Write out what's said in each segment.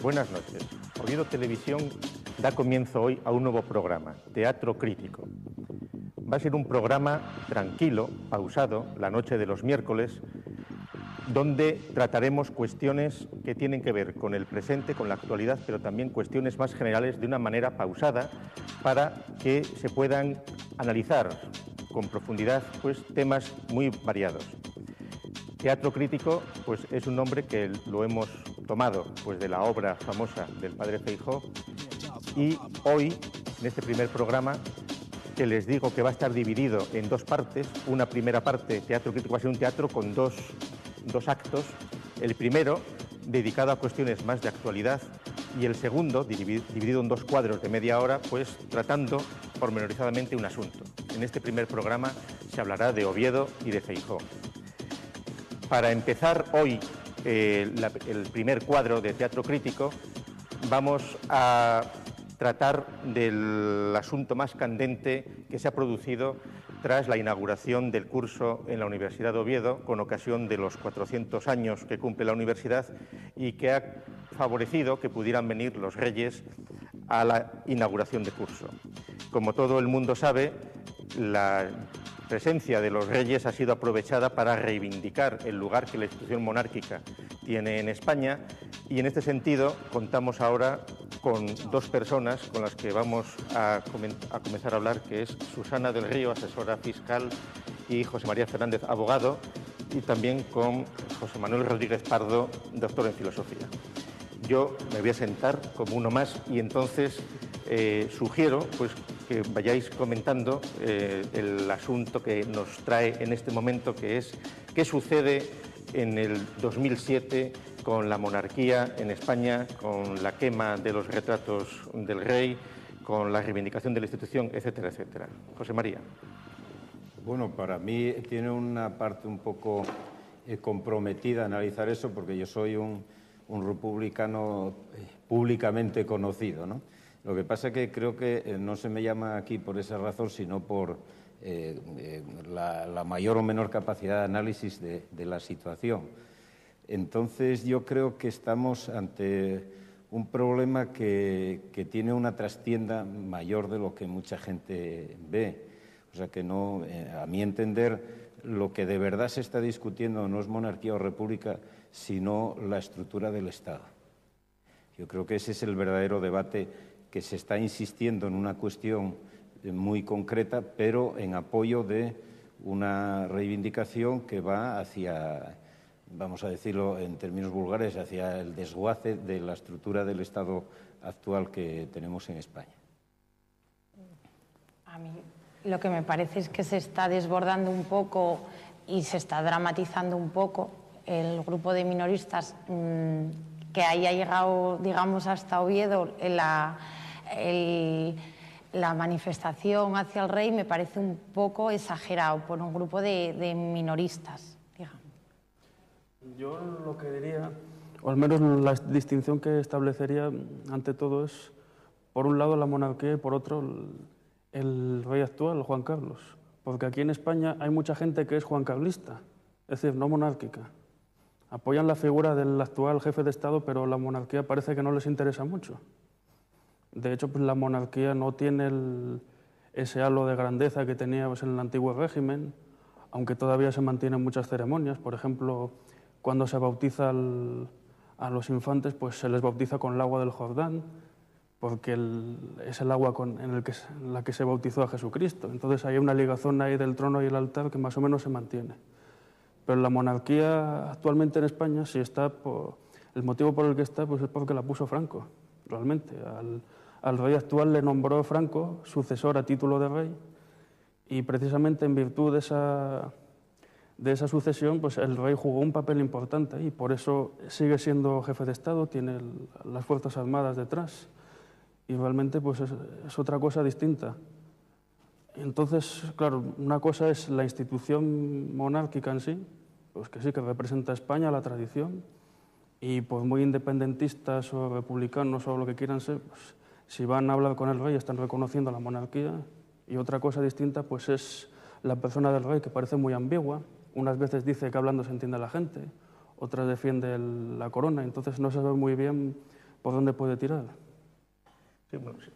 Buenas noches. Oviedo Televisión da comienzo hoy a un nuevo programa, Teatro Crítico. Va a ser un programa tranquilo, pausado, la noche de los miércoles, donde trataremos cuestiones que tienen que ver con el presente, con la actualidad, pero también cuestiones más generales de una manera pausada para que se puedan analizar con profundidad temas muy variados. Teatro Crítico es un nombre que lo hemos tomado de la obra famosa del padre Feijóo, y hoy, en este primer programa, que les digo que va a estar dividido en dos partes. Una primera parte, Teatro Crítico, va a ser un teatro con dos actos. El primero, dedicado a cuestiones más de actualidad, y el segundo, dividido en dos cuadros de media hora, tratando pormenorizadamente un asunto. En este primer programa se hablará de Oviedo y de Feijóo. Para empezar hoy el primer cuadro de Teatro Crítico, vamos a tratar del asunto más candente que se ha producido tras la inauguración del curso en la Universidad de Oviedo, con ocasión de los 400 años que cumple la universidad, y que ha favorecido que pudieran venir los reyes a la inauguración de curso. Como todo el mundo sabe, la presencia de los reyes ha sido aprovechada para reivindicar el lugar que la institución monárquica tiene en España, y en este sentido contamos ahora con dos personas con las que vamos a comenzar a hablar, que es Susana del Río, asesora fiscal, y José María Fernández, abogado, y también con José Manuel Rodríguez Pardo, doctor en filosofía. Yo me voy a sentar como uno más, y entonces sugiero que vayáis comentando el asunto que nos trae en este momento, que es qué sucede en el 2007 con la monarquía en España, con la quema de los retratos del rey, con la reivindicación de la institución, etcétera, etcétera. José María. Bueno, para mí tiene una parte un poco comprometida analizar eso, porque yo soy un republicano públicamente conocido, ¿no? Lo que pasa es que creo que no se me llama aquí por esa razón, sino por la mayor o menor capacidad de análisis de la situación. Entonces, yo creo que estamos ante un problema que tiene una trastienda mayor de lo que mucha gente ve. O sea que no, a mi entender, lo que de verdad se está discutiendo no es monarquía o república, sino la estructura del Estado. Yo creo que ese es el verdadero debate, que se está insistiendo en una cuestión muy concreta, pero en apoyo de una reivindicación que va hacia, vamos a decirlo en términos vulgares, hacia el desguace de la estructura del Estado actual que tenemos en España. A mí lo que me parece es que se está desbordando un poco y se está dramatizando un poco el grupo de minoristas que haya llegado, digamos, hasta Oviedo. La manifestación hacia el rey me parece un poco exagerado por un grupo de minoristas, digamos. Yo lo que diría, o al menos la distinción que establecería ante todo, es, por un lado, la monarquía y por otro, el rey actual, Juan Carlos. Porque aquí en España hay mucha gente que es juancarlista, es decir, no monárquica. Apoyan la figura del actual jefe de Estado, pero la monarquía parece que no les interesa mucho. De hecho, la monarquía no tiene ese halo de grandeza que tenía en el antiguo régimen, aunque todavía se mantienen muchas ceremonias. Por ejemplo, cuando se bautiza a los infantes, pues se les bautiza con el agua del Jordán, porque es el agua en la que se bautizó a Jesucristo. Entonces hay una ligazón ahí del trono y el altar que más o menos se mantiene. Pero la monarquía actualmente en España, si está el motivo por el que está, pues es porque la puso Franco, realmente. Al rey actual le nombró Franco sucesor a título de rey, y precisamente en virtud de esa sucesión, pues el rey jugó un papel importante, y por eso sigue siendo jefe de Estado, tiene las Fuerzas Armadas detrás, y realmente pues es otra cosa distinta. Entonces, claro, una cosa es la institución monárquica en sí, pues que sí, que representa a España, la tradición, y pues muy independentistas o republicanos o lo que quieran ser, pues si van a hablar con el rey están reconociendo la monarquía. Y otra cosa distinta pues es la persona del rey, que parece muy ambigua. Unas veces dice que hablando se entiende la gente, otras defiende la corona, entonces no se sabe muy bien por dónde puede tirar. Sí, bueno, sí.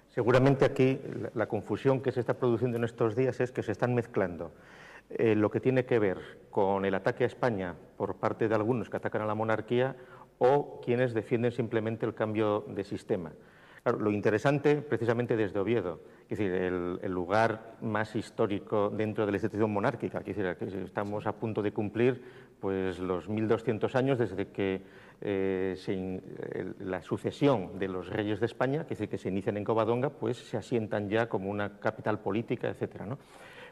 Seguramente aquí la confusión que se está produciendo en estos días es que se están mezclando lo que tiene que ver con el ataque a España por parte de algunos que atacan a la monarquía o quienes defienden simplemente el cambio de sistema. Claro, lo interesante, precisamente desde Oviedo, es decir, el lugar más histórico dentro de la institución monárquica, es decir, que estamos a punto de cumplir pues, los 1200 años desde que la sucesión de los reyes de España, es decir, que se inician en Covadonga, pues se asientan ya como una capital política, etcétera, ¿no?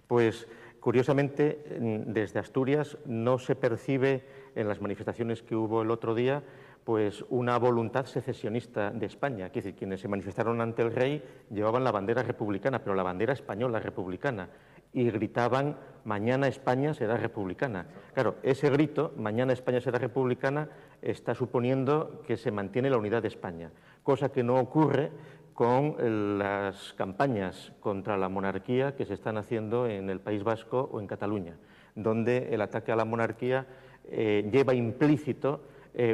Pues, curiosamente, desde Asturias no se percibe en las manifestaciones que hubo el otro día pues una voluntad secesionista de España. Es decir, quienes se manifestaron ante el rey llevaban la bandera republicana, pero la bandera española republicana, y gritaban, mañana España será republicana. Claro, ese grito, mañana España será republicana, está suponiendo que se mantiene la unidad de España, cosa que no ocurre con las campañas contra la monarquía que se están haciendo en el País Vasco o en Cataluña, donde el ataque a la monarquía lleva implícito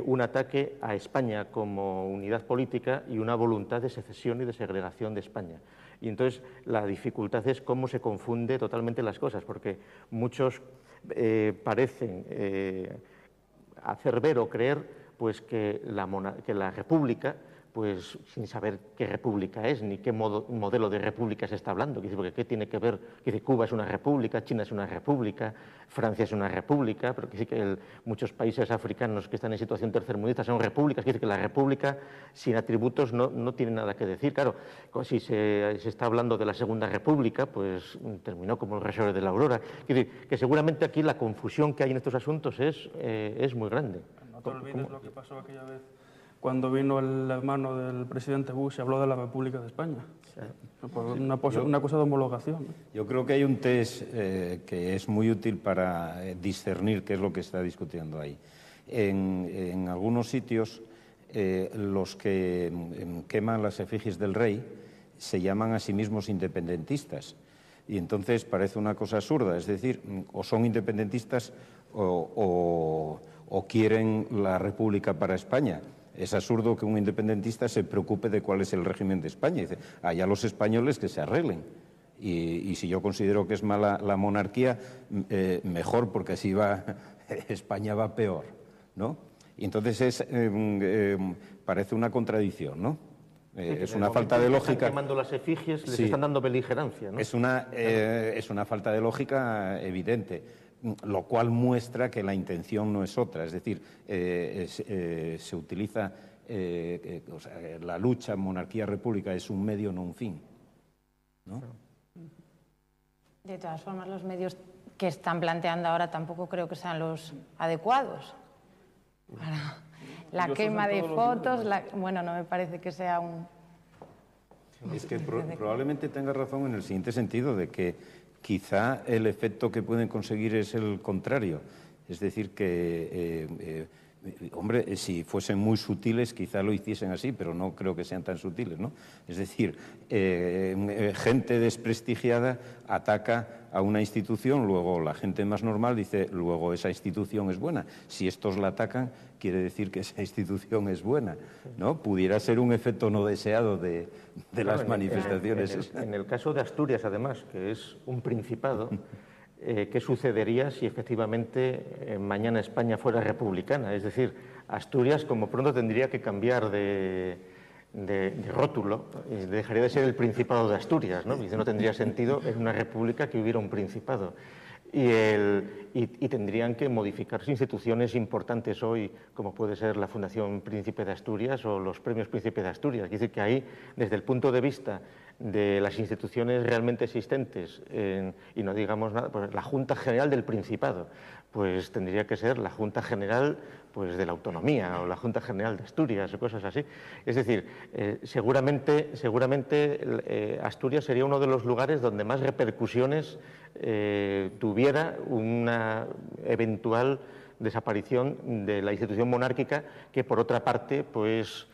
un ataque a España como unidad política y una voluntad de secesión y de segregación de España. Y entonces la dificultad es cómo se confunde totalmente las cosas, porque muchos parecen hacer ver o creer pues, que la república, pues sin saber qué república es, ni qué modelo de república se está hablando, porque qué tiene que ver, que Cuba es una república, China es una república, Francia es una república, pero que muchos países africanos que están en situación tercermundista son repúblicas, que la república sin atributos no tiene nada que decir. Claro, si se está hablando de la Segunda República, pues terminó como el Resort de la Aurora. Es decir, que seguramente aquí la confusión que hay en estos asuntos es muy grande. No te olvides lo que pasó aquella vez cuando vino el hermano del presidente Bush y habló de la República de España. Una cosa de homologación. Yo creo que hay un test que es muy útil para discernir qué es lo que está discutiendo ahí. En algunos sitios, los que queman las efigies del rey se llaman a sí mismos independentistas. Y entonces parece una cosa absurda, es decir, o son independentistas o quieren la República para España. Es absurdo que un independentista se preocupe de cuál es el régimen de España. Dice, allá los españoles que se arreglen. Y si yo considero que es mala la monarquía, mejor, porque así España va peor, ¿no? Y entonces parece una contradicción, ¿no? Es una falta de lógica. Están quemando las efigies, les están dando beligerancia, ¿no? Es una falta de lógica evidente. Lo cual muestra que la intención no es otra, es decir, se utiliza, o sea, la lucha monarquía-república es un medio, no un fin, ¿no? De todas formas, los medios que están planteando ahora tampoco creo que sean los adecuados. Para la quema de fotos, bueno, no me parece que sea un... Es que probablemente tenga razón en el siguiente sentido, de que quizá el efecto que pueden conseguir es el contrario. Es decir, que, hombre, si fuesen muy sutiles quizá lo hiciesen así, pero no creo que sean tan sutiles, ¿no? Es decir, gente desprestigiada ataca a una institución, luego la gente más normal dice, luego esa institución es buena. Si estos la atacan, quiere decir que esa institución es buena, ¿no? Pudiera ser un efecto no deseado de las manifestaciones. En el caso de Asturias, además, que es un principado, ¿qué sucedería si efectivamente mañana España fuera republicana? Es decir, Asturias como pronto tendría que cambiar de rótulo, y dejaría de ser el Principado de Asturias, ¿no? Y no tendría sentido en una república que hubiera un principado. Y tendrían que modificarse instituciones importantes hoy, como puede ser la Fundación Príncipe de Asturias o los Premios Príncipe de Asturias. Es decir, que ahí, desde el punto de vista de las instituciones realmente existentes, y no digamos nada, pues la Junta General del Principado, pues tendría que ser la Junta General pues, de la Autonomía o la Junta General de Asturias o cosas así. Es decir, seguramente Asturias sería uno de los lugares donde más repercusiones tuviera una eventual desaparición de la institución monárquica, que por otra parte pues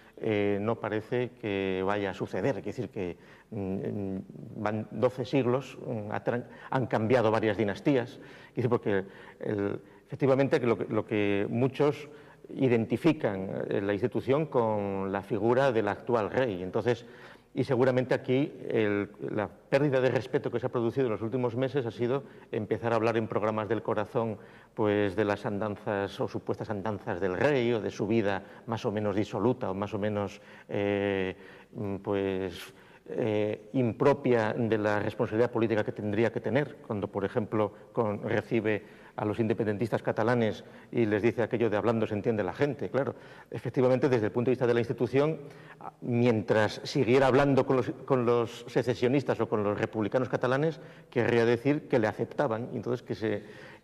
no parece que vaya a suceder. Es decir, que van 12 siglos, han cambiado varias dinastías, porque efectivamente lo que muchos identifican la institución con la figura del actual rey. Entonces, y seguramente aquí la pérdida de respeto que se ha producido en los últimos meses ha sido empezar a hablar en programas del corazón pues, de las andanzas o supuestas andanzas del rey o de su vida más o menos disoluta o más o menos impropia de la responsabilidad política que tendría que tener cuando, por ejemplo, recibe a los independentistas catalanes y les dice aquello de hablando se entiende la gente. Claro, efectivamente, desde el punto de vista de la institución, mientras siguiera hablando con los secesionistas o con los republicanos catalanes, querría decir que le aceptaban. Entonces,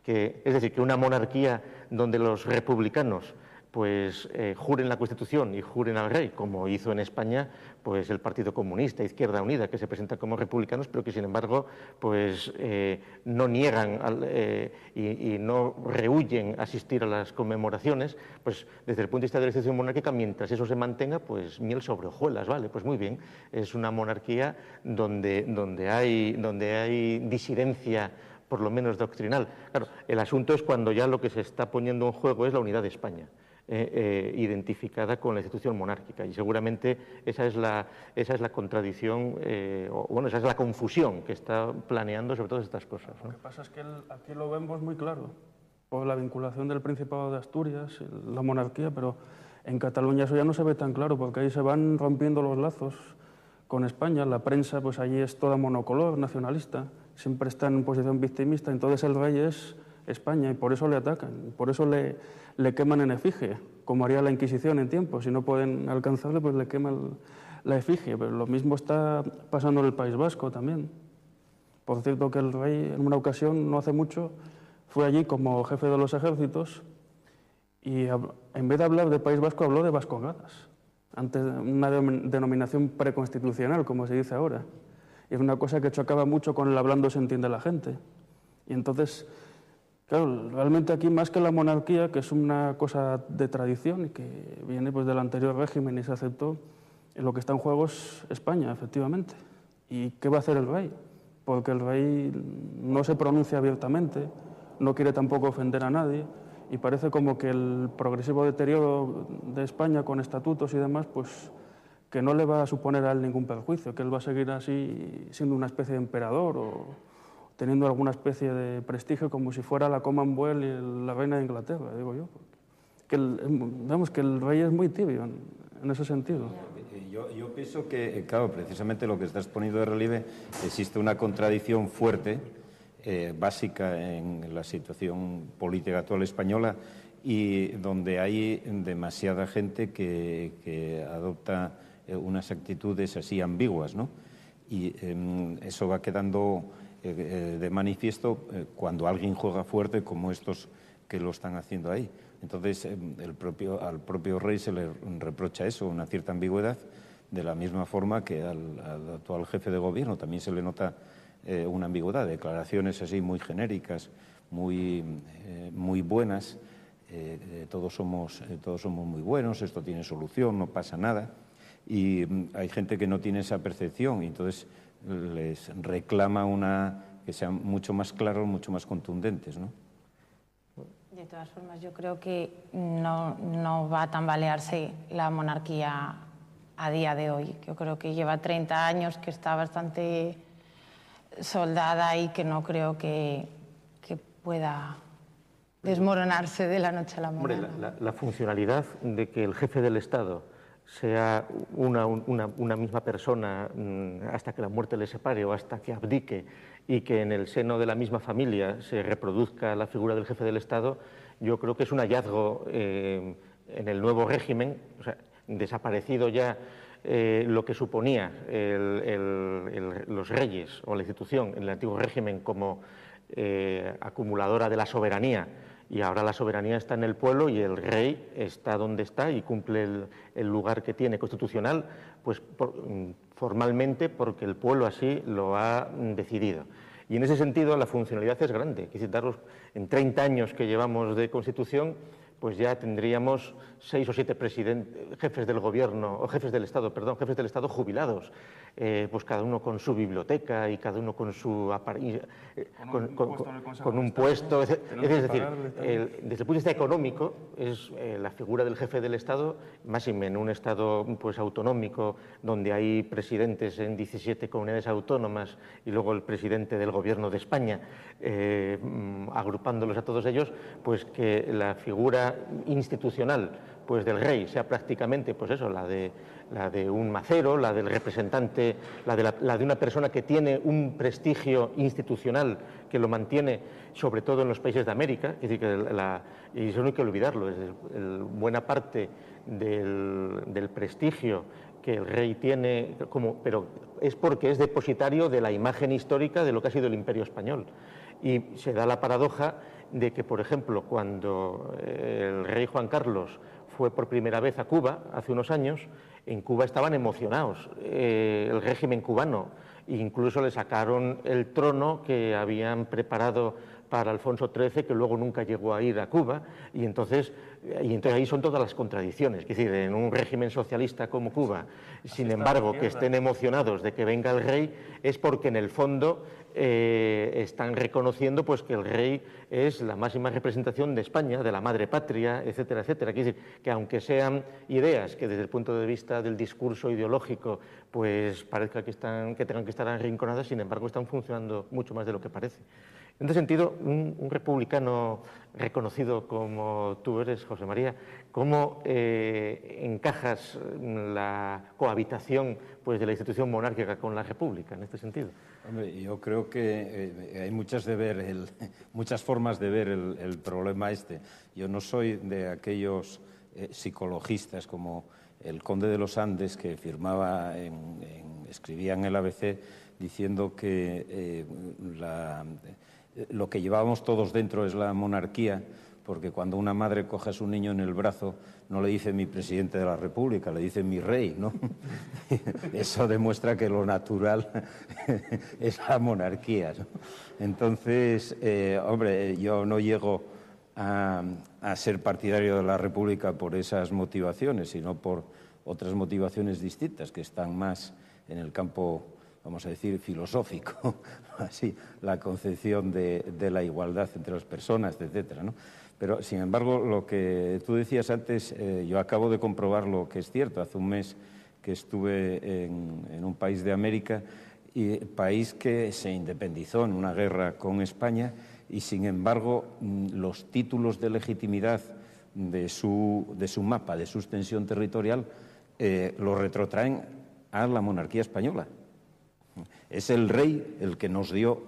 es decir, que una monarquía donde los republicanos pues juren la Constitución y juren al rey, como hizo en España pues el Partido Comunista, Izquierda Unida, que se presentan como republicanos, pero que sin embargo pues no niegan y no rehúyen asistir a las conmemoraciones, pues desde el punto de vista de la institución monárquica, mientras eso se mantenga, pues miel sobre hojuelas, vale, pues muy bien, es una monarquía donde hay disidencia, por lo menos doctrinal. Claro, el asunto es cuando ya lo que se está poniendo en juego es la unidad de España. Identificada con la institución monárquica, y seguramente esa es la contradicción, esa es la confusión que está planeando sobre todas estas cosas, ¿no? Lo que pasa es que aquí lo vemos muy claro, por la vinculación del Principado de Asturias, la monarquía, pero en Cataluña eso ya no se ve tan claro, porque ahí se van rompiendo los lazos con España. La prensa, pues allí es toda monocolor, nacionalista, siempre está en posición victimista, entonces el rey es España y por eso le atacan, por eso le queman en efigie, como haría la Inquisición en tiempo. Si no pueden alcanzarle, pues le queman la efigie. Pero lo mismo está pasando en el País Vasco también. Por cierto, que el rey en una ocasión, no hace mucho, fue allí como jefe de los ejércitos y en vez de hablar de País Vasco habló de vascongadas, antes una denominación preconstitucional, como se dice ahora. Y es una cosa que chocaba mucho con el hablando se entiende la gente. Y entonces, claro, realmente aquí más que la monarquía, que es una cosa de tradición y que viene pues del anterior régimen y se aceptó, lo que está en juego es España, efectivamente. ¿Y qué va a hacer el rey? Porque el rey no se pronuncia abiertamente, no quiere tampoco ofender a nadie, y parece como que el progresivo deterioro de España con estatutos y demás, pues que no le va a suponer a él ningún perjuicio, que él va a seguir así siendo una especie de emperador o teniendo alguna especie de prestigio como si fuera la Commonwealth y la reina de Inglaterra, digo yo. Vemos que el rey es muy tibio en ese sentido. Yo pienso que, claro, precisamente lo que estás poniendo de relieve, existe una contradicción fuerte, básica en la situación política actual española y donde hay demasiada gente que adopta unas actitudes así ambiguas, ¿no? Y eso va quedando de manifiesto cuando alguien juega fuerte como estos que lo están haciendo ahí. Entonces, al propio rey se le reprocha eso, una cierta ambigüedad, de la misma forma que al actual jefe de gobierno también se le nota una ambigüedad, declaraciones así muy genéricas, muy buenas, todos somos muy buenos, esto tiene solución, no pasa nada. Y hay gente que no tiene esa percepción y entonces les reclama que sean mucho más claros, mucho más contundentes, ¿no? De todas formas, yo creo que no va a tambalearse la monarquía a día de hoy. Yo creo que lleva 30 años, que está bastante soldada y que no creo que pueda desmoronarse de la noche a la mañana. Hombre, la funcionalidad de que el jefe del Estado sea una misma persona hasta que la muerte le separe o hasta que abdique y que en el seno de la misma familia se reproduzca la figura del jefe del Estado, yo creo que es un hallazgo en el nuevo régimen, o sea, desaparecido ya lo que suponía los reyes o la institución en el antiguo régimen como acumuladora de la soberanía, y ahora la soberanía está en el pueblo y el rey está donde está y cumple el lugar que tiene constitucional, pues formalmente porque el pueblo así lo ha decidido. Y en ese sentido la funcionalidad es grande. En 30 años que llevamos de Constitución, pues ya tendríamos 6 o 7 jefes del gobierno, o jefes del Estado jubilados. pues cada uno con su biblioteca y cada uno con su con un puesto. Es decir, desde el punto de vista económico, es la figura del jefe del Estado, más en un Estado pues autonómico, donde hay presidentes en 17 comunidades autónomas y luego el presidente del Gobierno de España, agrupándolos a todos ellos, pues que la figura institucional pues del rey sea prácticamente pues eso, la de un macero, la del representante, la de una persona que tiene un prestigio institucional que lo mantiene sobre todo en los países de América. Es decir, y eso no hay que olvidarlo, buena parte del prestigio que el rey tiene, pero es porque es depositario de la imagen histórica de lo que ha sido el Imperio Español. Y se da la paradoja de que, por ejemplo, cuando el rey Juan Carlos fue por primera vez a Cuba hace unos años, en Cuba estaban emocionados, el régimen cubano, incluso le sacaron el trono que habían preparado para Alfonso XIII, que luego nunca llegó a ir a Cuba, y entonces ahí son todas las contradicciones. Es decir, en un régimen socialista como Cuba, sin embargo, que estén emocionados de que venga el rey, es porque en el fondo están reconociendo pues que el rey es la máxima representación de España, de la madre patria, etcétera, etcétera. Quiere decir que aunque sean ideas que desde el punto de vista del discurso ideológico pues parezca que tengan que estar arrinconadas, sin embargo están funcionando mucho más de lo que parece. En este sentido, un republicano reconocido como tú eres, José María, ¿cómo encajas la cohabitación pues, de la institución monárquica con la república en este sentido? Hombre, yo creo que hay muchas formas de ver el problema este. Yo no soy de aquellos psicologistas como el conde de los Andes, que escribía en el ABC diciendo que lo que llevábamos todos dentro es la monarquía, porque cuando una madre coge a su niño en el brazo no le dice mi presidente de la República, le dice mi rey, ¿no? Eso demuestra que lo natural es la monarquía, ¿no? Entonces, hombre, yo no llego a ser partidario de la República por esas motivaciones, sino por otras motivaciones distintas que están más en el campo, vamos a decir, filosófico, así, la concepción de la igualdad entre las personas, etcétera, ¿no? Pero, sin embargo, lo que tú decías antes, yo acabo de comprobar lo que es cierto. Hace un mes que estuve en un país de América, país que se independizó en una guerra con España, y, sin embargo, los títulos de legitimidad de su mapa, de su extensión territorial, lo retrotraen a la monarquía española. Es el rey el que nos dio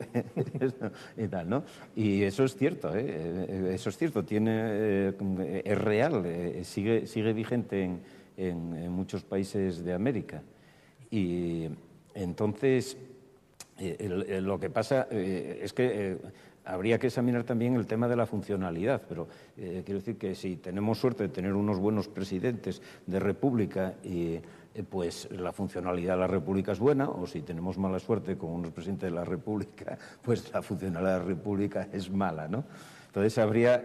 y tal, ¿no? Y eso es cierto, eso es cierto, es real, sigue vigente en muchos países de América. Y entonces, lo que pasa es que habría que examinar también el tema de la funcionalidad, pero quiero decir que si tenemos suerte de tener unos buenos presidentes de república pues la funcionalidad de la República es buena, o si tenemos mala suerte con unos presidentes de la República, pues la funcionalidad de la República es mala, ¿no? Entonces habría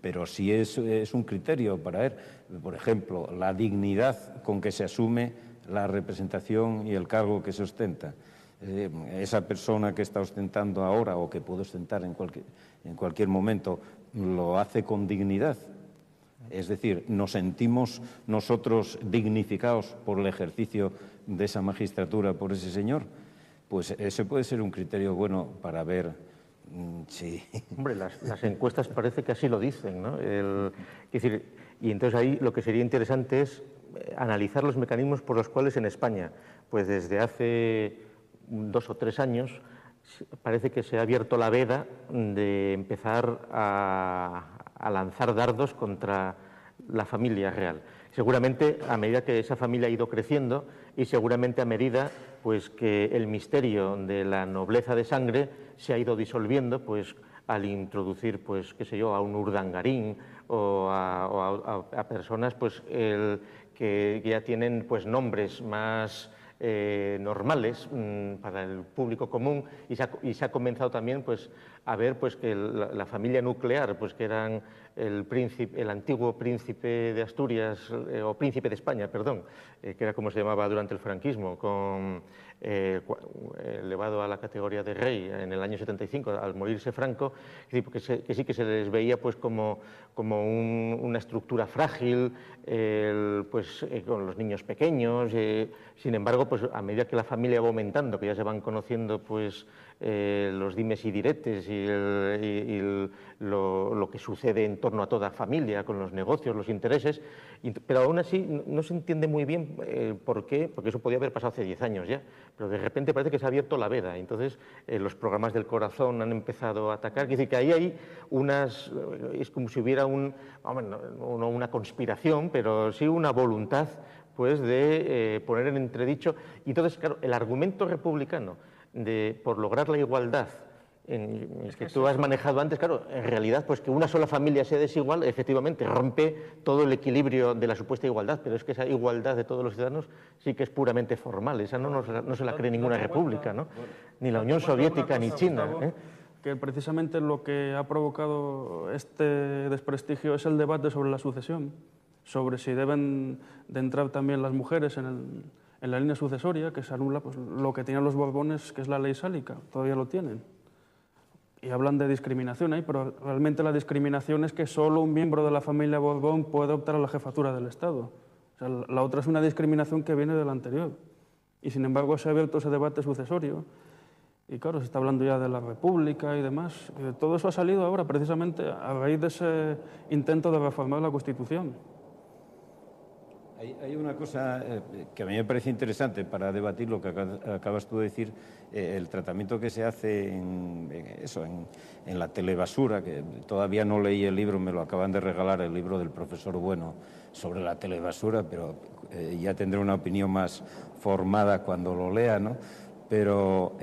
pero sí es un criterio para ver, por ejemplo, la dignidad con que se asume la representación y el cargo que se ostenta. Esa persona que está ostentando ahora o que puede ostentar en cualquier momento, ¿lo hace con dignidad? Es decir, ¿nos sentimos nosotros dignificados por el ejercicio de esa magistratura por ese señor? Pues ese puede ser un criterio bueno para ver si... Hombre, las encuestas parece que así lo dicen, ¿no? Es decir, y entonces ahí lo que sería interesante es analizar los mecanismos por los cuales en España, pues desde hace 2 o 3 años, parece que se ha abierto la veda de empezar a lanzar dardos contra la familia real. Seguramente a medida que esa familia ha ido creciendo y seguramente a medida pues, que el misterio de la nobleza de sangre se ha ido disolviendo pues, al introducir pues, qué sé yo, a un Urdangarín o a personas pues, que ya tienen pues, nombres más normales para el público común, y se ha comenzado también pues, a ver pues, que la familia nuclear, pues, que eran el antiguo príncipe de Asturias, o príncipe de España, perdón, que era como se llamaba durante el franquismo, elevado a la categoría de rey en el año 75, al morirse Franco, que sí que se les veía pues, como una estructura frágil, pues, con los niños pequeños. Sin embargo, pues, a medida que la familia va aumentando, que ya se van conociendo pues, los dimes y diretes y lo que sucede en torno a toda familia, con los negocios, los intereses, pero aún así no se entiende muy bien por qué, porque eso podía haber pasado hace 10 años ya, pero de repente parece que se ha abierto la veda. Entonces los programas del corazón han empezado a atacar. Es decir, que ahí hay es como si hubiera no una conspiración, pero sí una voluntad pues, de poner en entredicho. Y entonces, claro, el argumento republicano por lograr la igualdad que tú has manejado antes, claro, en realidad, pues que una sola familia sea desigual, efectivamente, rompe todo el equilibrio de la supuesta igualdad, pero es que esa igualdad de todos los ciudadanos sí que es puramente formal, esa no se la cree ninguna república, ¿no? Ni la Unión Soviética ni China. Que precisamente lo que ha provocado este desprestigio es el debate sobre la sucesión, sobre si deben de entrar también las mujeres en la línea sucesoria, que se anula pues, lo que tenían los Borbones, que es la ley sálica, todavía lo tienen. Y hablan de discriminación ahí, pero realmente la discriminación es que solo un miembro de la familia Borbón puede optar a la jefatura del Estado. O sea, la otra es una discriminación que viene de la anterior. Y sin embargo se ha abierto ese debate sucesorio. Y claro, se está hablando ya de la República y demás. Y todo eso ha salido ahora precisamente a raíz de ese intento de reformar la Constitución. Hay una cosa que a mí me parece interesante para debatir lo que acabas tú de decir, el tratamiento que se hace en la telebasura, que todavía no leí el libro, me lo acaban de regalar, el libro del profesor Bueno sobre la telebasura, pero ya tendré una opinión más formada cuando lo lea, ¿no? Pero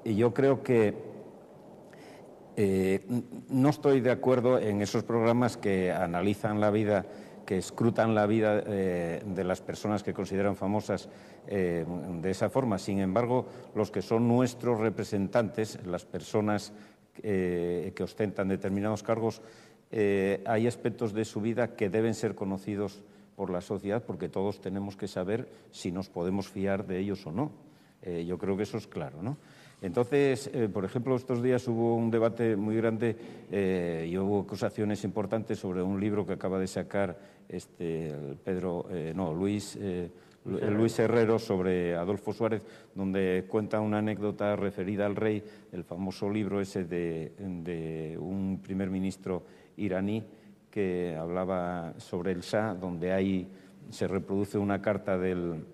yo creo que no estoy de acuerdo en esos programas que analizan la vida, que escrutan la vida de las personas que consideran famosas de esa forma. Sin embargo, los que son nuestros representantes, las personas que ostentan determinados cargos, hay aspectos de su vida que deben ser conocidos por la sociedad, porque todos tenemos que saber si nos podemos fiar de ellos o no. Yo creo que eso es claro, ¿no? Entonces, por ejemplo, estos días hubo un debate muy grande y hubo acusaciones importantes sobre un libro que acaba de sacar Luis Herrero sobre Adolfo Suárez, donde cuenta una anécdota referida al rey, el famoso libro ese de un primer ministro iraní que hablaba sobre el Shah, donde se reproduce una carta del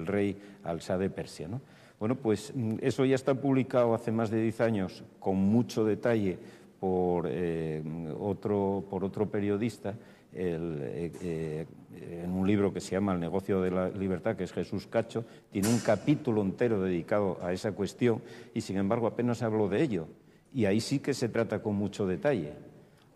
rey al Shah de Persia, ¿no? Bueno, pues eso ya está publicado hace más de 10 años con mucho detalle por otro periodista en un libro que se llama El negocio de la libertad, que es Jesús Cacho. Tiene un capítulo entero dedicado a esa cuestión y, sin embargo, apenas habló de ello. Y ahí sí que se trata con mucho detalle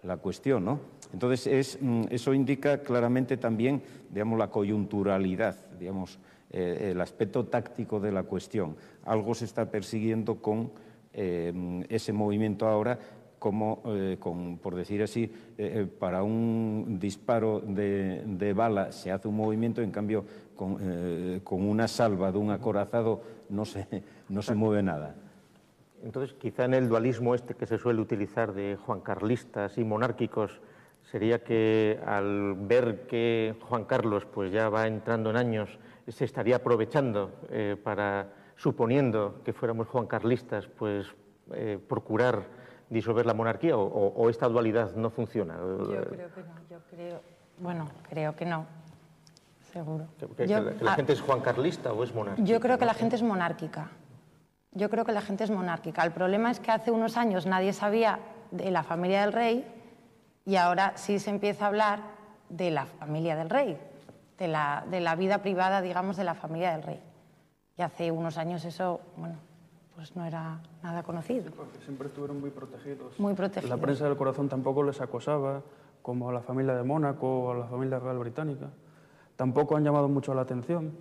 la cuestión, ¿no? Entonces, eso indica claramente también, digamos, la coyunturalidad, digamos, el aspecto táctico de la cuestión. Algo se está persiguiendo con ese movimiento ahora, como, por decir así, para un disparo de bala se hace un movimiento, en cambio, con una salva de un acorazado no se mueve nada. Entonces, quizá en el dualismo que se suele utilizar de juancarlistas y monárquicos, sería que al ver que Juan Carlos pues ya va entrando en años, se estaría aprovechando suponiendo que fuéramos juancarlistas, pues procurar disolver la monarquía, o esta dualidad no funciona. Yo creo que no, creo que no, seguro. ¿Que la gente es juancarlista o es monárquica? Yo creo que la gente es monárquica. El problema es que hace unos años nadie sabía de la familia del rey y ahora sí se empieza a hablar de la familia del rey, de la vida privada, digamos, de la familia del rey. Y hace unos años eso, bueno, pues no era nada conocido. Sí, porque siempre estuvieron muy protegidos. Muy protegidos. La prensa del corazón tampoco les acosaba, como a la familia de Mónaco o a la familia real británica. tampoco han llamado mucho la atención.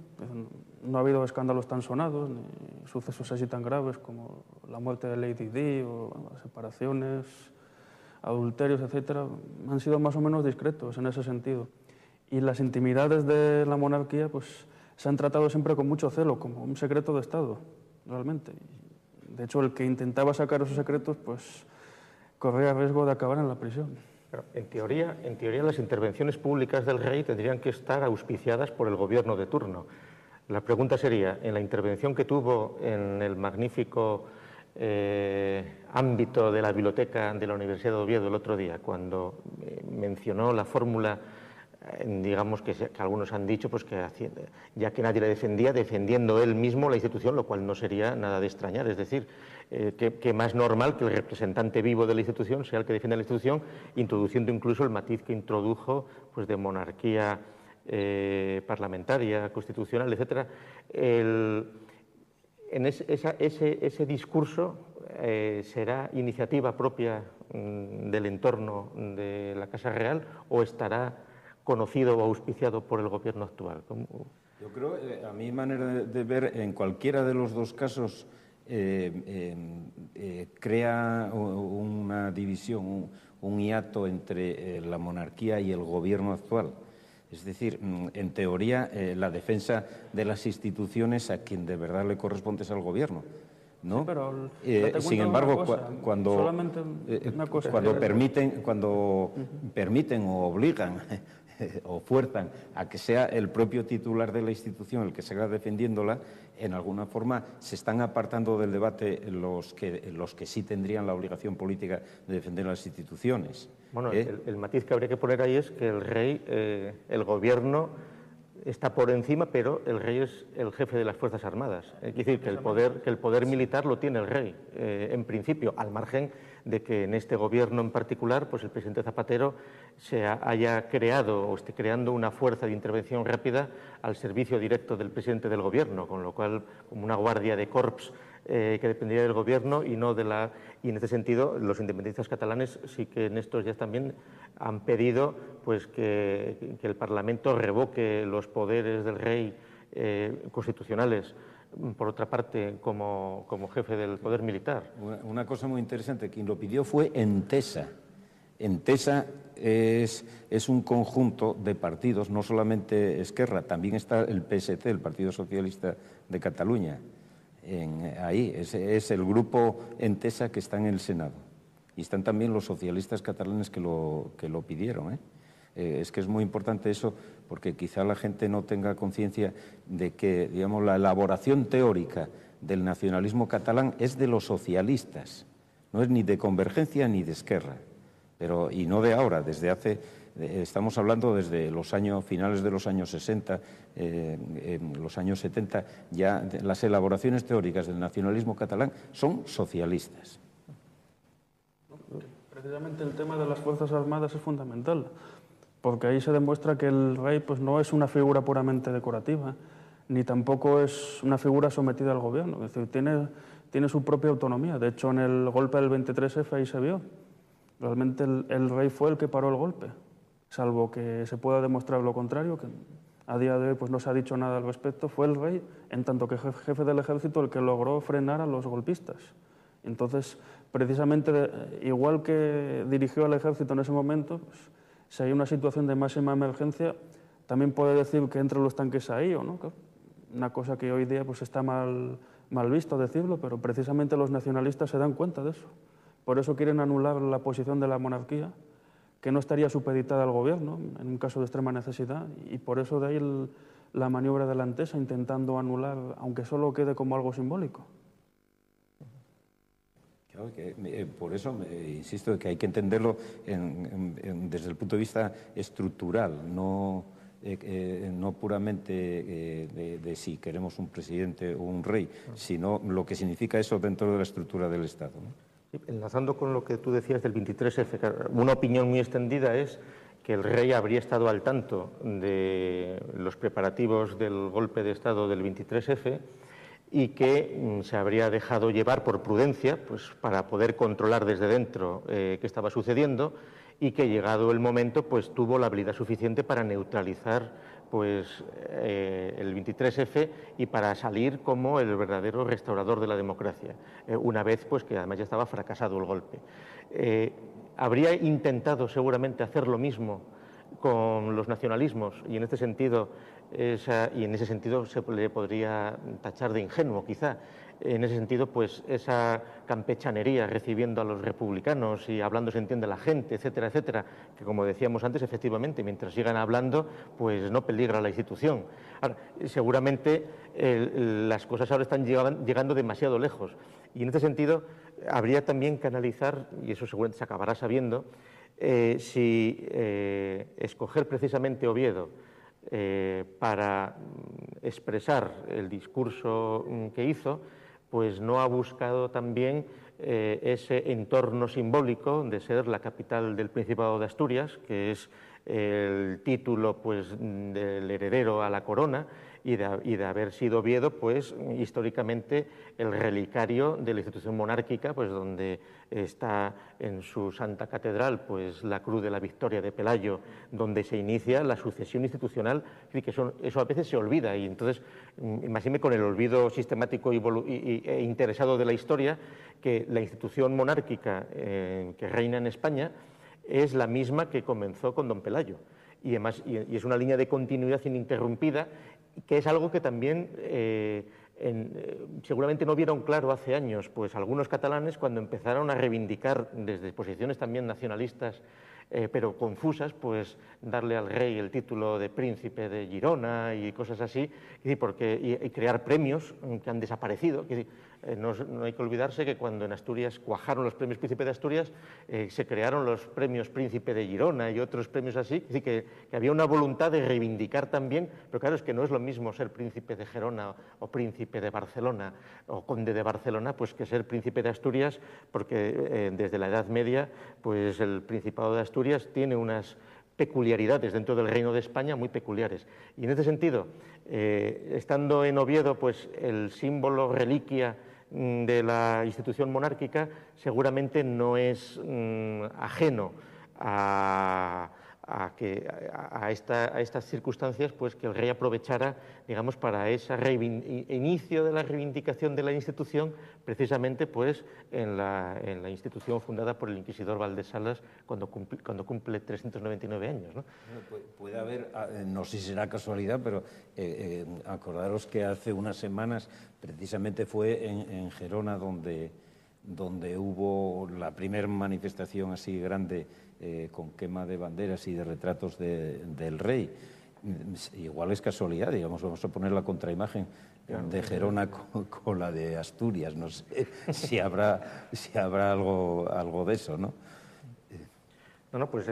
No ha habido escándalos tan sonados, ni sucesos así tan graves como la muerte de Lady Di o separaciones, adulterios, etcétera. Han sido más o menos discretos en ese sentido. Y las intimidades de la monarquía pues, se han tratado siempre con mucho celo, como un secreto de Estado, realmente. De hecho, el que intentaba sacar esos secretos pues, corría riesgo de acabar en la prisión. Pero en teoría, las intervenciones públicas del rey tendrían que estar auspiciadas por el gobierno de turno. La pregunta sería, en la intervención que tuvo en el magnífico ámbito de la biblioteca de la Universidad de Oviedo el otro día, cuando mencionó la fórmula, digamos que algunos han dicho pues que ya que nadie le defendía, defendiendo él mismo la institución, lo cual no sería nada de extrañar, es decir, que más normal que el representante vivo de la institución sea el que defiende la institución, introduciendo incluso el matiz que introdujo pues, de monarquía parlamentaria, constitucional, etcétera. Ese discurso será iniciativa propia del entorno de la Casa Real o estará conocido o auspiciado por el gobierno actual. Yo creo, a mi manera de ver, en cualquiera de los dos casos crea una división, un hiato entre la monarquía y el gobierno actual. Es decir, en teoría, la defensa de las instituciones a quien de verdad le corresponde es al gobierno, ¿no? Sí, pero sin embargo, cuando permiten o obligan o fuerzan a que sea el propio titular de la institución el que siga defendiéndola, en alguna forma se están apartando del debate los que sí tendrían la obligación política de defender las instituciones. Bueno, el matiz que habría que poner ahí es que el rey, el gobierno está por encima, pero el rey es el jefe de las Fuerzas Armadas. Es decir, que el poder militar lo tiene el rey, en principio, al margen de que en este gobierno en particular, pues el presidente Zapatero haya creado o esté creando una fuerza de intervención rápida al servicio directo del presidente del gobierno, con lo cual, como una guardia de corps que dependería del gobierno y no de la... Y en este sentido, los independentistas catalanes sí que en estos días también han pedido pues, que el Parlamento revoque los poderes del rey constitucionales, por otra parte, como jefe del poder militar. Una cosa muy interesante, quien lo pidió fue Entesa. Entesa es un conjunto de partidos, no solamente Esquerra, también está el PSC, el Partido Socialista de Cataluña. Ahí es el grupo Entesa que está en el Senado. Y están también los socialistas catalanes que lo pidieron. Es que es muy importante eso, porque quizá la gente no tenga conciencia de que, digamos, la elaboración teórica del nacionalismo catalán es de los socialistas, no es ni de Convergencia ni de Esquerra, y no de ahora, estamos hablando desde los finales de los años 60, en los años 70, ya las elaboraciones teóricas del nacionalismo catalán son socialistas. Precisamente el tema de las Fuerzas Armadas es fundamental, porque ahí se demuestra que el rey pues, no es una figura puramente decorativa, ni tampoco es una figura sometida al gobierno, es decir, tiene su propia autonomía. De hecho, en el golpe del 23F ahí se vio. Realmente el rey fue el que paró el golpe, salvo que se pueda demostrar lo contrario, que a día de hoy pues, no se ha dicho nada al respecto. Fue el rey, en tanto que jefe del ejército, el que logró frenar a los golpistas. Entonces, precisamente, igual que dirigió al ejército en ese momento, pues, si hay una situación de máxima emergencia, también puede decir que entre los tanques ahí o no. Una cosa que hoy día pues, está mal visto decirlo, pero precisamente los nacionalistas se dan cuenta de eso. Por eso quieren anular la posición de la monarquía, que no estaría supeditada al gobierno en un caso de extrema necesidad, y por eso de ahí la maniobra de la Entesa, intentando anular, aunque solo quede como algo simbólico. Claro, por eso insisto que hay que entenderlo desde el punto de vista estructural, no puramente de si queremos un presidente o un rey, sino lo que significa eso dentro de la estructura del Estado, ¿no? Enlazando con lo que tú decías del 23F, una opinión muy extendida es que el rey habría estado al tanto de los preparativos del golpe de Estado del 23F y que se habría dejado llevar por prudencia pues, para poder controlar desde dentro qué estaba sucediendo, y que llegado el momento pues, tuvo la habilidad suficiente para neutralizar pues el 23F y para salir como el verdadero restaurador de la democracia, una vez pues que además ya estaba fracasado el golpe. Habría intentado seguramente hacer lo mismo con los nacionalismos y en este sentido se le podría tachar de ingenuo quizá. En ese sentido, pues esa campechanería recibiendo a los republicanos y hablando se entiende la gente, etcétera, etcétera, que como decíamos antes, efectivamente, mientras sigan hablando, pues no peligra la institución. Ahora, seguramente las cosas ahora están llegando demasiado lejos y en este sentido habría también que analizar, y eso seguramente se acabará sabiendo, si escoger precisamente Oviedo para expresar el discurso que hizo, pues no ha buscado también ese entorno simbólico de ser la capital del Principado de Asturias, que es el título pues, del heredero a la corona, y de haber sido Oviedo, pues históricamente el relicario de la institución monárquica, pues donde está en su santa catedral pues la cruz de la Victoria de Pelayo, donde se inicia la sucesión institucional, y que eso a veces se olvida, y entonces imagíneme con el olvido sistemático e interesado de la historia, que la institución monárquica que reina en España es la misma que comenzó con don Pelayo, y además y es una línea de continuidad ininterrumpida, que es algo que también seguramente no vieron claro hace años, pues algunos catalanes cuando empezaron a reivindicar desde posiciones también nacionalistas, pero confusas, pues darle al rey el título de príncipe de Girona y cosas así, y crear premios que han desaparecido. No hay que olvidarse que cuando en Asturias cuajaron los premios Príncipe de Asturias, se crearon los premios Príncipe de Girona y otros premios así, es decir, que había una voluntad de reivindicar también, pero claro, es que no es lo mismo ser príncipe de Gerona o príncipe de Barcelona o conde de Barcelona, pues que ser príncipe de Asturias, porque desde la Edad Media, pues el Principado de Asturias tiene unas peculiaridades dentro del Reino de España muy peculiares. Y en este sentido, estando en Oviedo, pues el símbolo, reliquia de la institución monárquica seguramente no es ajeno a estas circunstancias, pues que el rey aprovechara, digamos, para ese inicio de la reivindicación de la institución, precisamente pues en la institución fundada por el inquisidor Valdesalas cuando cumple 399 años, ¿no? Puede haber, no sé si será casualidad, pero acordaros que hace unas semanas precisamente fue en Gerona donde hubo la primera manifestación así grande con quema de banderas y de retratos del rey. Igual es casualidad, digamos, vamos a poner la contraimagen de Gerona con la de Asturias, no sé si habrá algo de eso, ¿no? No, pues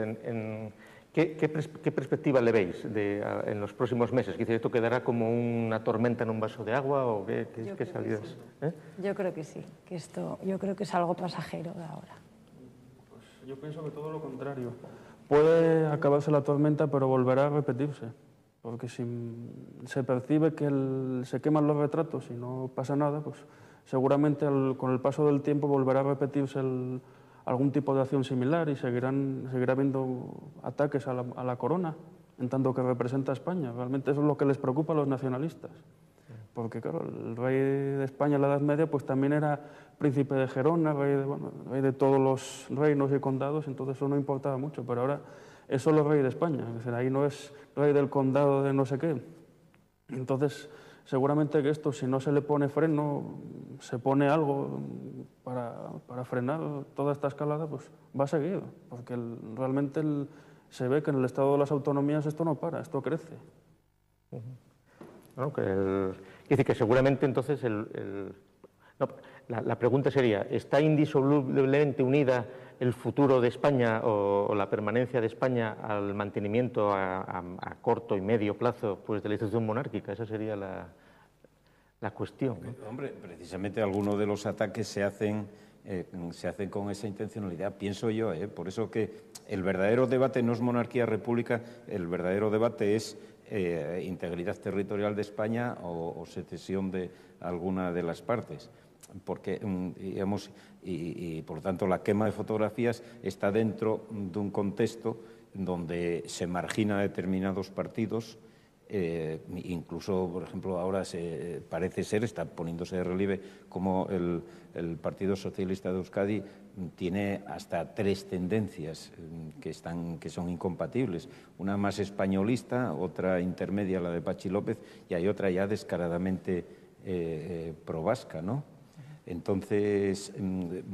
¿qué perspectiva le veis en los próximos meses? ¿Quiere decir, esto quedará como una tormenta en un vaso de agua o qué salidas? Sí. Yo creo que sí, yo creo que es algo pasajero de ahora. Pues yo pienso que todo lo contrario. Puede acabarse la tormenta, pero volverá a repetirse, porque si se percibe que se queman los retratos y no pasa nada, pues seguramente con el paso del tiempo volverá a repetirse algún tipo de acción similar y seguirá habiendo ataques a la corona, en tanto que representa a España. Realmente eso es lo que les preocupa a los nacionalistas. Porque, claro, el rey de España en la Edad Media pues también era príncipe de Gerona, rey de todos los reinos y condados, entonces eso no importaba mucho. Pero ahora es solo rey de España, es decir, ahí no es rey del condado de no sé qué. Entonces, seguramente que esto, si no se le pone freno, se pone algo para frenar toda esta escalada, pues va a seguir, porque realmente se ve que en el estado de las autonomías esto no para, esto crece. Bueno, quiere decir que seguramente entonces la pregunta sería, ¿está indisolublemente unida el futuro de España o la permanencia de España al mantenimiento a corto y medio plazo pues, de la institución monárquica? Esa sería la cuestión, ¿no? Hombre, precisamente algunos de los ataques se hacen con esa intencionalidad, pienso yo, por eso que el verdadero debate no es monarquía-república, el verdadero debate es integridad territorial de España o secesión de alguna de las partes. Porque, digamos, y por tanto la quema de fotografías está dentro de un contexto donde se margina a determinados partidos Incluso, por ejemplo, ahora parece ser, está poniéndose de relieve, como el Partido Socialista de Euskadi tiene hasta 3 tendencias que son incompatibles. Una más españolista, otra intermedia, la de Patxi López, y hay otra ya descaradamente pro-vasca, ¿no? Entonces,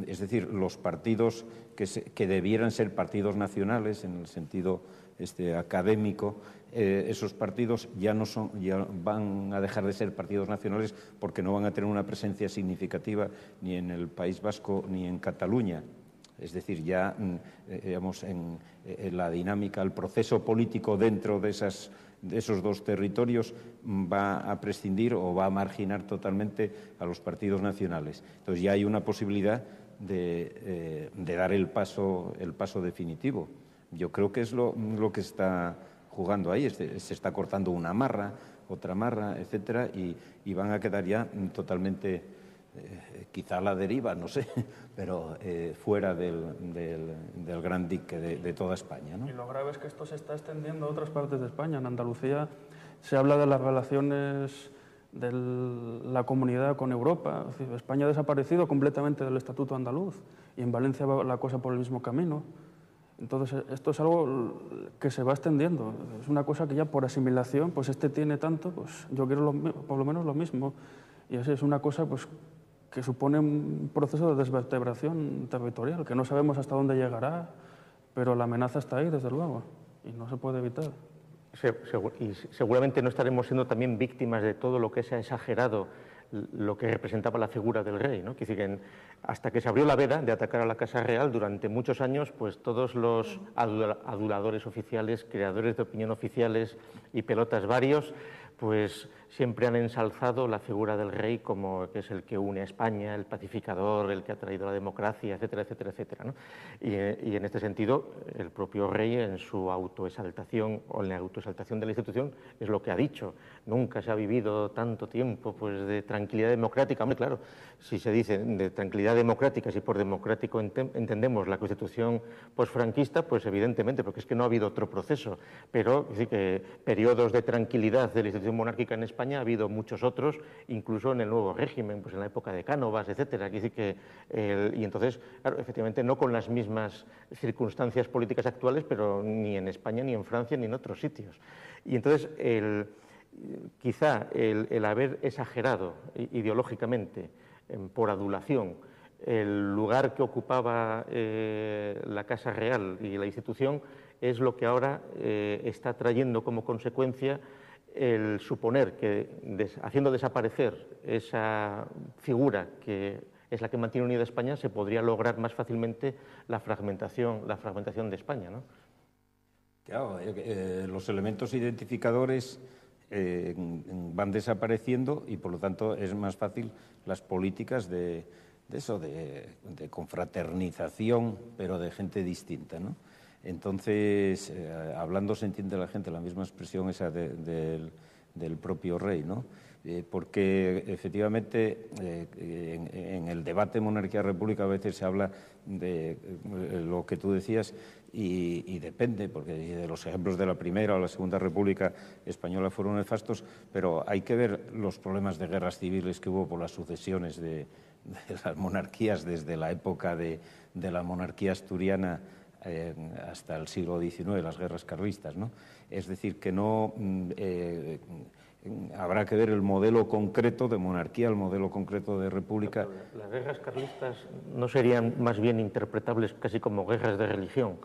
es decir, los partidos que debieran ser partidos nacionales en el sentido académico, esos partidos ya van a dejar de ser partidos nacionales porque no van a tener una presencia significativa ni en el País Vasco ni en Cataluña. Es decir, ya, digamos, en la dinámica, el proceso político dentro de esos 2 territorios va a prescindir o va a marginar totalmente a los partidos nacionales. Entonces ya hay una posibilidad de dar el paso definitivo. Yo creo que es lo que está jugando ahí. Se está cortando una marra, otra marra, etcétera, y van a quedar ya totalmente, quizá a la deriva, no sé, pero fuera del gran dique de toda España, ¿no? Y lo grave es que esto se está extendiendo a otras partes de España. En Andalucía se habla de las relaciones de la comunidad con Europa. Es decir, España ha desaparecido completamente del Estatuto andaluz y en Valencia va la cosa por el mismo camino. Entonces, esto es algo que se va extendiendo. Es una cosa que ya por asimilación, pues tiene tanto, pues yo quiero por lo menos lo mismo. Y así es una cosa pues, que supone un proceso de desvertebración territorial, que no sabemos hasta dónde llegará, pero la amenaza está ahí, desde luego, y no se puede evitar. Y seguramente no estaremos siendo también víctimas de todo lo que se ha exagerado lo que representaba la figura del rey, ¿no? Que hasta que se abrió la veda de atacar a la Casa Real, durante muchos años, pues todos los aduladores oficiales, creadores de opinión oficiales y pelotas varios, pues siempre han ensalzado la figura del rey como que es el que une a España, el pacificador, el que ha traído la democracia, etcétera, etcétera, etcétera, ¿no? Y en este sentido, el propio rey, en su autoexaltación o en la autoexaltación de la institución, es lo que ha dicho. Nunca se ha vivido tanto tiempo pues, de tranquilidad democrática. Hombre, claro, si se dice de tranquilidad democrática, si por democrático entendemos la Constitución posfranquista, pues evidentemente, porque es que no ha habido otro proceso. Pero es decir, que periodos de tranquilidad de la institución monárquica en España ha habido muchos otros, incluso en el nuevo régimen, pues en la época de Cánovas, etcétera. Y entonces, claro, efectivamente, no con las mismas circunstancias políticas actuales, pero ni en España, ni en Francia, ni en otros sitios. Y entonces, quizá el haber exagerado ideológicamente, por adulación, el lugar que ocupaba la Casa Real y la institución es lo que ahora está trayendo como consecuencia el suponer que, haciendo desaparecer esa figura que es la que mantiene unida a España, se podría lograr más fácilmente la fragmentación de España, ¿no? Claro, los elementos identificadores van desapareciendo y, por lo tanto, es más fácil las políticas de confraternización, pero de gente distinta, ¿no? Entonces, hablando se entiende la gente, la misma expresión esa del propio rey, ¿no? Porque efectivamente en el debate monarquía-república a veces se habla de lo que tú decías y depende, porque de los ejemplos de la Primera o la Segunda República Española fueron nefastos, pero hay que ver los problemas de guerras civiles que hubo por las sucesiones de las monarquías desde la época de la monarquía asturiana hasta el siglo XIX, las guerras carlistas, ¿no? Es decir, que no habrá que ver el modelo concreto de monarquía, el modelo concreto de república. Las guerras carlistas no serían más bien interpretables casi como guerras de religión,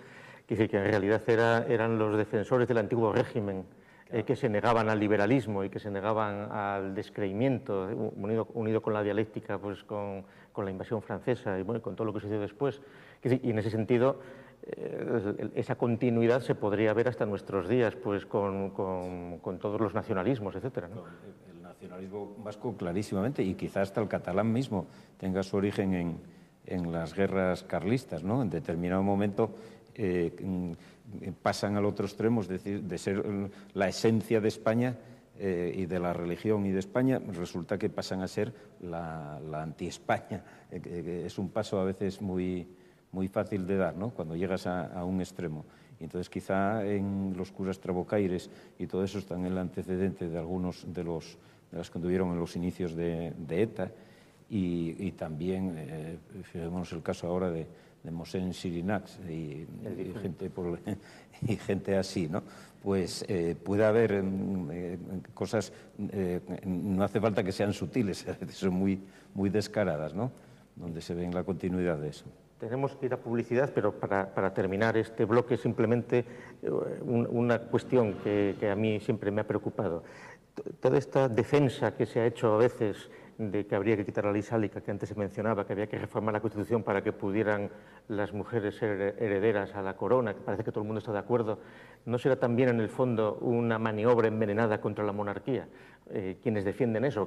es decir, que en realidad eran los defensores del antiguo régimen que se negaban al liberalismo y que se negaban al descreimiento, unido con la dialéctica, pues con la invasión francesa y bueno, con todo lo que sucedió después. Y en ese sentido, esa continuidad se podría ver hasta nuestros días, pues con todos los nacionalismos, etcétera, ¿no? El nacionalismo vasco clarísimamente, y quizás hasta el catalán mismo tenga su origen en las guerras carlistas, ¿no? En determinado momento pasan al otro extremo, es decir, de ser la esencia de España y de la religión y de España, resulta que pasan a ser la anti-España. Es un paso a veces muy fácil de dar, ¿no? Cuando llegas a un extremo. Y entonces quizá en los curas trabocaires y todo eso están en el antecedente de algunos de las que anduvieron en los inicios de ETA, y también, fijémonos el caso ahora de Mosén Sirinax y gente así, ¿no? Pues puede haber cosas, no hace falta que sean sutiles, son muy descaradas, ¿no? Donde se ve la continuidad de eso. Tenemos que ir a publicidad, pero para terminar este bloque simplemente una cuestión que a mí siempre me ha preocupado. Toda esta defensa que se ha hecho a veces de que habría que quitar la ley sálica que antes se mencionaba, que había que reformar la Constitución para que pudieran las mujeres ser herederas a la corona, que parece que todo el mundo está de acuerdo, ¿no será también en el fondo una maniobra envenenada contra la monarquía? Quienes defienden eso,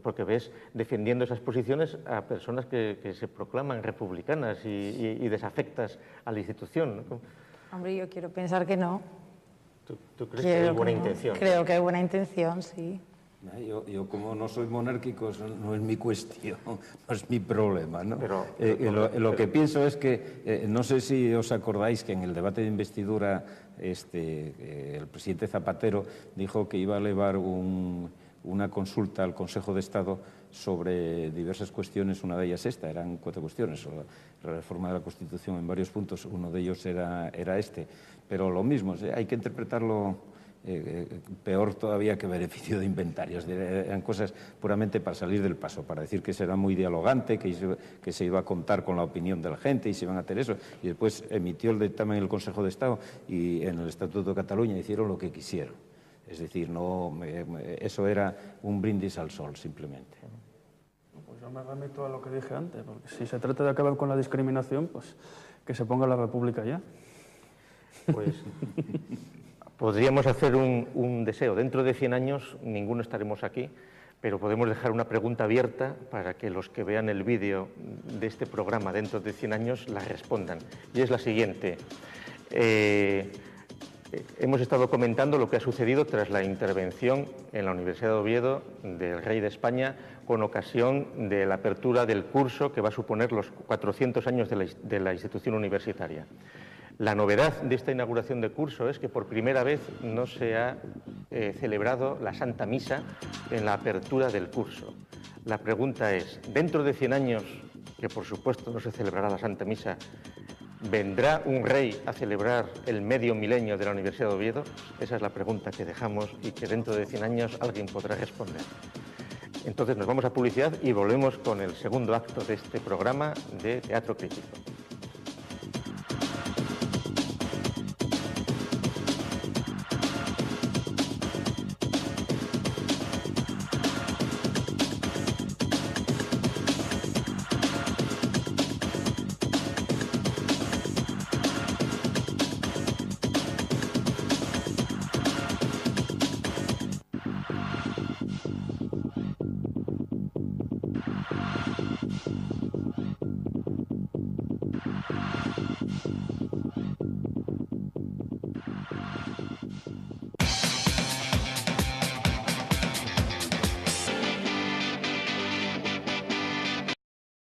porque ves defendiendo esas posiciones a personas que se proclaman republicanas y desafectas a la institución, ¿no? Hombre, yo quiero pensar que no. ¿Tú crees que hay buena intención? Creo que hay buena intención, sí. Yo como no soy monárquico, eso no es mi cuestión, no es mi problema, ¿no? Lo que pienso es que, no sé si os acordáis que en el debate de investidura el presidente Zapatero dijo que iba a elevar una consulta al Consejo de Estado sobre diversas cuestiones, una de ellas eran 4 cuestiones, la reforma de la Constitución en varios puntos, uno de ellos era este, pero lo mismo, hay que interpretarlo peor todavía que beneficio de inventarios. Eran cosas puramente para salir del paso, para decir que será muy dialogante, que se iba a contar con la opinión de la gente y se iban a hacer eso. Y después emitió el dictamen el Consejo de Estado y en el Estatuto de Cataluña hicieron lo que quisieron. Es decir, eso era un brindis al sol, simplemente. Pues yo me remito a lo que dije antes, porque si se trata de acabar con la discriminación, pues que se ponga la República ya. Pues podríamos hacer un deseo. Dentro de 100 años ninguno estaremos aquí, pero podemos dejar una pregunta abierta para que los que vean el vídeo de este programa dentro de 100 años la respondan. Y es la siguiente. Hemos estado comentando lo que ha sucedido tras la intervención en la Universidad de Oviedo del Rey de España con ocasión de la apertura del curso que va a suponer los 400 años de la institución universitaria. La novedad de esta inauguración de curso es que por primera vez no se ha celebrado la Santa Misa en la apertura del curso. La pregunta es, dentro de 100 años, que por supuesto no se celebrará la Santa Misa, ¿vendrá un rey a celebrar el medio milenio de la Universidad de Oviedo? Esa es la pregunta que dejamos y que dentro de 100 años alguien podrá responder. Entonces nos vamos a publicidad y volvemos con el segundo acto de este programa de Teatro Crítico.